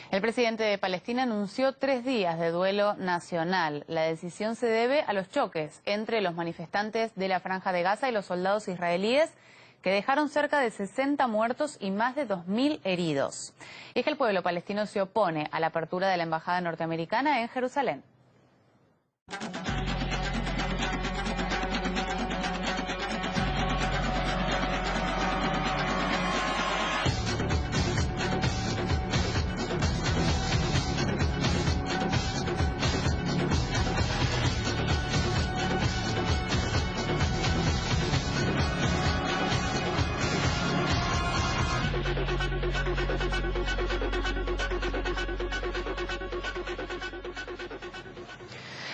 El presidente de Palestina anunció 3 días de duelo nacional. La decisión se debe a los choques entre los manifestantes de la Franja de Gaza y los soldados israelíes, que dejaron cerca de 60 muertos y más de 2000 heridos. Y es que el pueblo palestino se opone a la apertura de la embajada norteamericana en Jerusalén.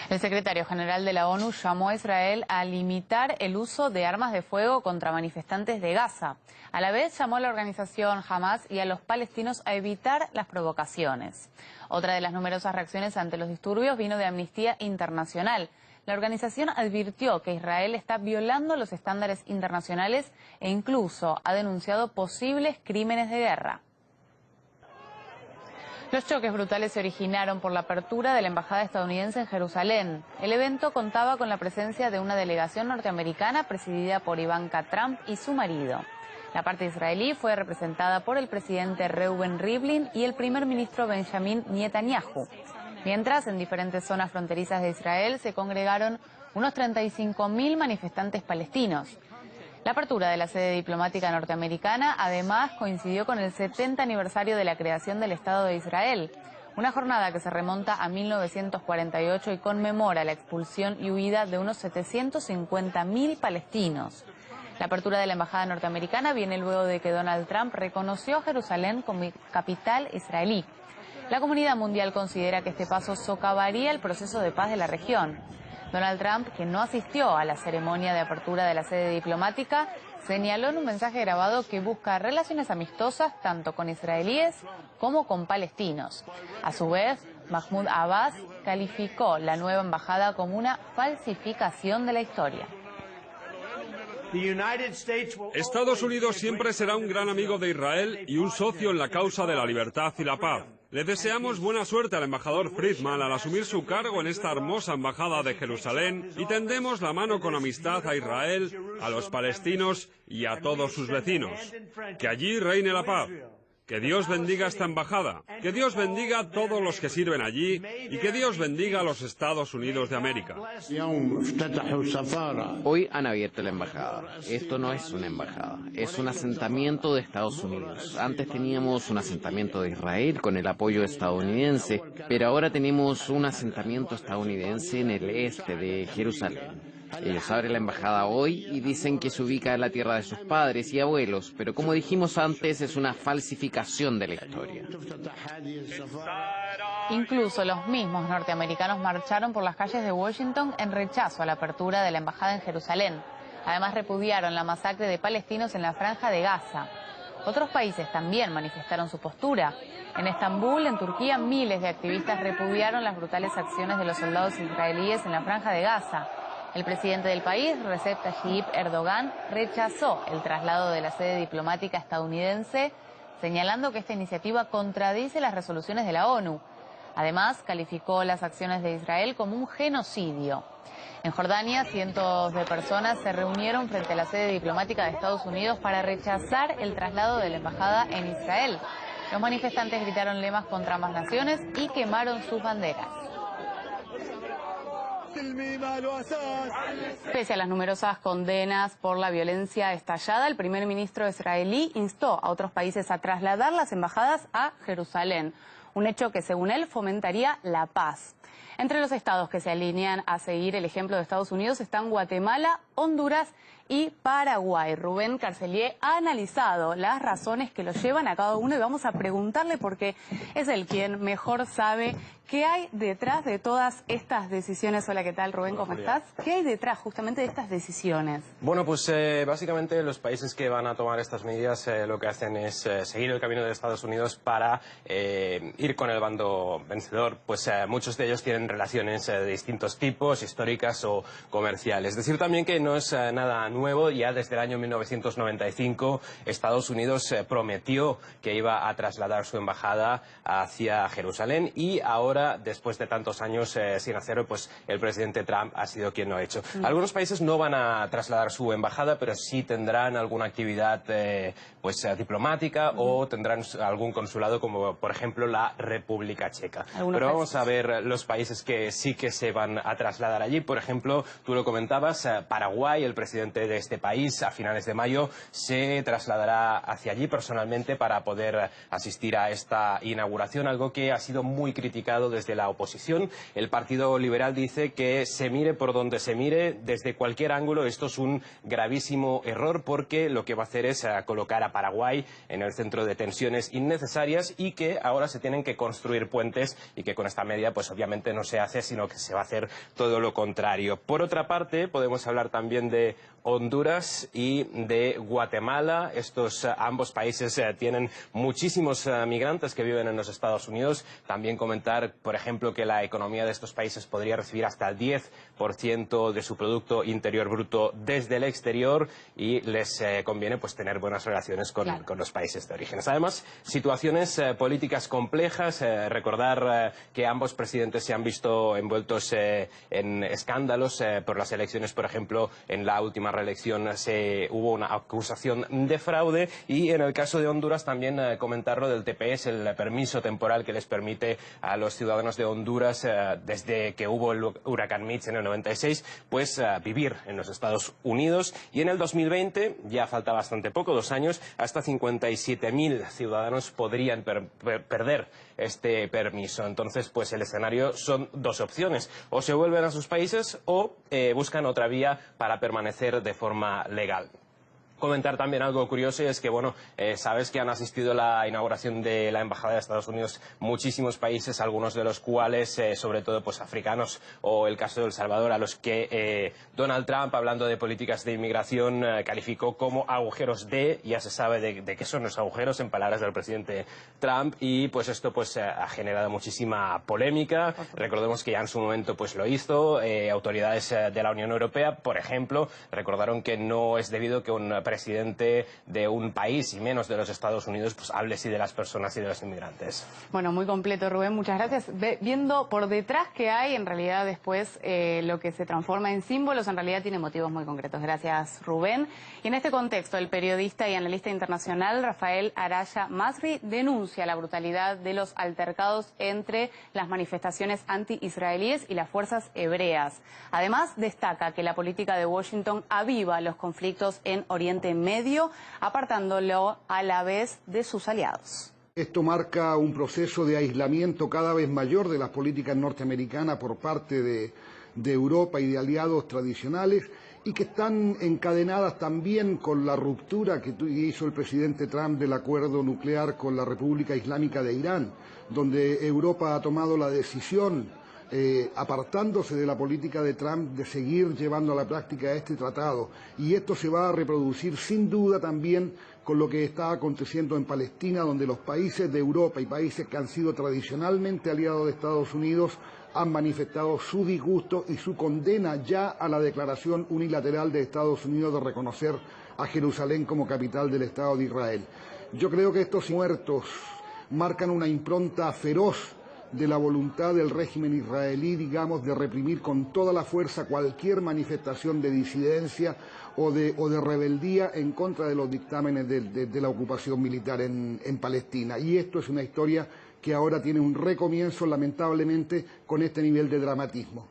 El secretario general de la ONU llamó a Israel a limitar el uso de armas de fuego contra manifestantes de Gaza. A la vez llamó a la organización Hamas y a los palestinos a evitar las provocaciones. Otra de las numerosas reacciones ante los disturbios vino de Amnistía Internacional. La organización advirtió que Israel está violando los estándares internacionales e incluso ha denunciado posibles crímenes de guerra. Los choques brutales se originaron por la apertura de la embajada estadounidense en Jerusalén. El evento contaba con la presencia de una delegación norteamericana presidida por Ivanka Trump y su marido. La parte israelí fue representada por el presidente Reuven Rivlin y el primer ministro Benjamin Netanyahu. Mientras, en diferentes zonas fronterizas de Israel se congregaron unos 35.000 manifestantes palestinos. La apertura de la sede diplomática norteamericana además coincidió con el 70 aniversario de la creación del Estado de Israel, una jornada que se remonta a 1948 y conmemora la expulsión y huida de unos 750.000 palestinos. La apertura de la embajada norteamericana viene luego de que Donald Trump reconoció a Jerusalén como capital israelí. La comunidad mundial considera que este paso socavaría el proceso de paz de la región. Donald Trump, que no asistió a la ceremonia de apertura de la sede diplomática, señaló en un mensaje grabado que busca relaciones amistosas tanto con israelíes como con palestinos. A su vez, Mahmoud Abbas calificó la nueva embajada como una falsificación de la historia. Estados Unidos siempre será un gran amigo de Israel y un socio en la causa de la libertad y la paz. Le deseamos buena suerte al embajador Friedman al asumir su cargo en esta hermosa embajada de Jerusalén y tendemos la mano con amistad a Israel, a los palestinos y a todos sus vecinos. Que allí reine la paz. Que Dios bendiga esta embajada, que Dios bendiga a todos los que sirven allí y que Dios bendiga a los Estados Unidos de América. Hoy han abierto la embajada. Esto no es una embajada, es un asentamiento de Estados Unidos. Antes teníamos un asentamiento de Israel con el apoyo estadounidense, pero ahora tenemos un asentamiento estadounidense en el este de Jerusalén. Ellos abren la embajada hoy y dicen que se ubica en la tierra de sus padres y abuelos, pero como dijimos antes, es una falsificación de la historia. Incluso los mismos norteamericanos marcharon por las calles de Washington en rechazo a la apertura de la embajada en Jerusalén. Además, repudiaron la masacre de palestinos en la Franja de Gaza. Otros países también manifestaron su postura. En Estambul, en Turquía, miles de activistas repudiaron las brutales acciones de los soldados israelíes en la Franja de Gaza. El presidente del país, Recep Tayyip Erdogan, rechazó el traslado de la sede diplomática estadounidense, señalando que esta iniciativa contradice las resoluciones de la ONU. Además, calificó las acciones de Israel como un genocidio. En Jordania, cientos de personas se reunieron frente a la sede diplomática de Estados Unidos para rechazar el traslado de la embajada en Israel. Los manifestantes gritaron lemas contra ambas naciones y quemaron sus banderas. Pese a las numerosas condenas por la violencia estallada, el primer ministro israelí instó a otros países a trasladar las embajadas a Jerusalén, un hecho que según él fomentaría la paz. Entre los estados que se alinean a seguir el ejemplo de Estados Unidos están Guatemala, Honduras y Paraguay. Rubén Carcelier ha analizado las razones que lo llevan a cada uno y vamos a preguntarle porque es él quien mejor sabe qué hay detrás de todas estas decisiones. Hola, ¿qué tal, Rubén? ¿Cómo estás? ¿Qué hay detrás justamente de estas decisiones? Bueno, pues básicamente los países que van a tomar estas medidas lo que hacen es seguir el camino de Estados Unidos para ir con el bando vencedor. Pues muchos de ellos tienen relaciones de distintos tipos, históricas o comerciales. Decir también que no es nada nuevo. Ya desde el año 1995 Estados Unidos prometió que iba a trasladar su embajada hacia Jerusalén, y ahora, después de tantos años sin hacerlo, pues el presidente Trump ha sido quien lo ha hecho. Algunos países no van a trasladar su embajada, pero sí tendrán alguna actividad diplomática, o tendrán algún consulado, como por ejemplo la República Checa. Pero vamos a ver los países que sí que se van a trasladar allí. Por ejemplo, tú lo comentabas, Paraguay, el presidente de este país, a finales de mayo se trasladará hacia allí personalmente para poder asistir a esta inauguración, algo que ha sido muy criticado desde la oposición. El Partido Liberal dice que se mire por donde se mire, desde cualquier ángulo, esto es un gravísimo error, porque lo que va a hacer es colocar a Paraguay en el centro de tensiones innecesarias, y que ahora se tienen que construir puentes, y que con esta medida pues obviamente no se hace, sino que se va a hacer todo lo contrario. Por otra parte, podemos hablar también de Honduras y de Guatemala. Estos ambos países tienen muchísimos migrantes que viven en los Estados Unidos. También comentar, por ejemplo, que la economía de estos países podría recibir hasta el 10% de su Producto Interior Bruto desde el exterior, y les conviene pues tener buenas relaciones con los países de origen. Además, situaciones políticas complejas. Recordar que ambos presidentes se han visto envueltos en escándalos por las elecciones. Por ejemplo, en la última reelección hubo una acusación de fraude, y en el caso de Honduras también comentar lo del TPS, el permiso temporal que les permite a los ciudadanos de Honduras, desde que hubo el huracán Mitch en el 96, pues vivir en los Estados Unidos. Y en el 2020, ya falta bastante poco, 2 años, hasta 57.000 ciudadanos podrían perder este permiso. Entonces, pues el escenario son 2 opciones: o se vuelven a sus países, o buscan otra vía para permanecer de forma legal. Comentar también algo curioso, y es que, bueno, sabes que han asistido a la inauguración de la Embajada de Estados Unidos muchísimos países, algunos de los cuales, sobre todo, pues africanos, o el caso de El Salvador, a los que Donald Trump, hablando de políticas de inmigración, calificó como agujeros ya se sabe de qué son los agujeros, en palabras del presidente Trump, y pues esto pues ha generado muchísima polémica. Recordemos que ya en su momento pues lo hizo. Autoridades de la Unión Europea, por ejemplo, recordaron que no es debido que un presidente de un país, y menos de los Estados Unidos, pues hable así de las personas y de los inmigrantes. Bueno, muy completo, Rubén, muchas gracias. Viendo por detrás que hay, en realidad después lo que se transforma en símbolos, en realidad tiene motivos muy concretos. Gracias, Rubén. Y en este contexto, el periodista y analista internacional Rafael Araya Masri denuncia la brutalidad de los altercados entre las manifestaciones anti-israelíes y las fuerzas hebreas. Además, destaca que la política de Washington aviva los conflictos en Oriente Medio, apartándolo a la vez de sus aliados. Esto marca un proceso de aislamiento cada vez mayor de las políticas norteamericanas por parte de Europa y de aliados tradicionales, y que están encadenadas también con la ruptura que hizo el presidente Trump del acuerdo nuclear con la República Islámica de Irán, donde Europa ha tomado la decisión, apartándose de la política de Trump, de seguir llevando a la práctica este tratado. Y esto se va a reproducir sin duda también con lo que está aconteciendo en Palestina, donde los países de Europa y países que han sido tradicionalmente aliados de Estados Unidos han manifestado su disgusto y su condena ya a la declaración unilateral de Estados Unidos de reconocer a Jerusalén como capital del Estado de Israel. Yo creo que estos muertos marcan una impronta feroz de la voluntad del régimen israelí, digamos, de reprimir con toda la fuerza cualquier manifestación de disidencia o de rebeldía en contra de los dictámenes de la ocupación militar en Palestina. Y esto es una historia que ahora tiene un recomienzo, lamentablemente, con este nivel de dramatismo.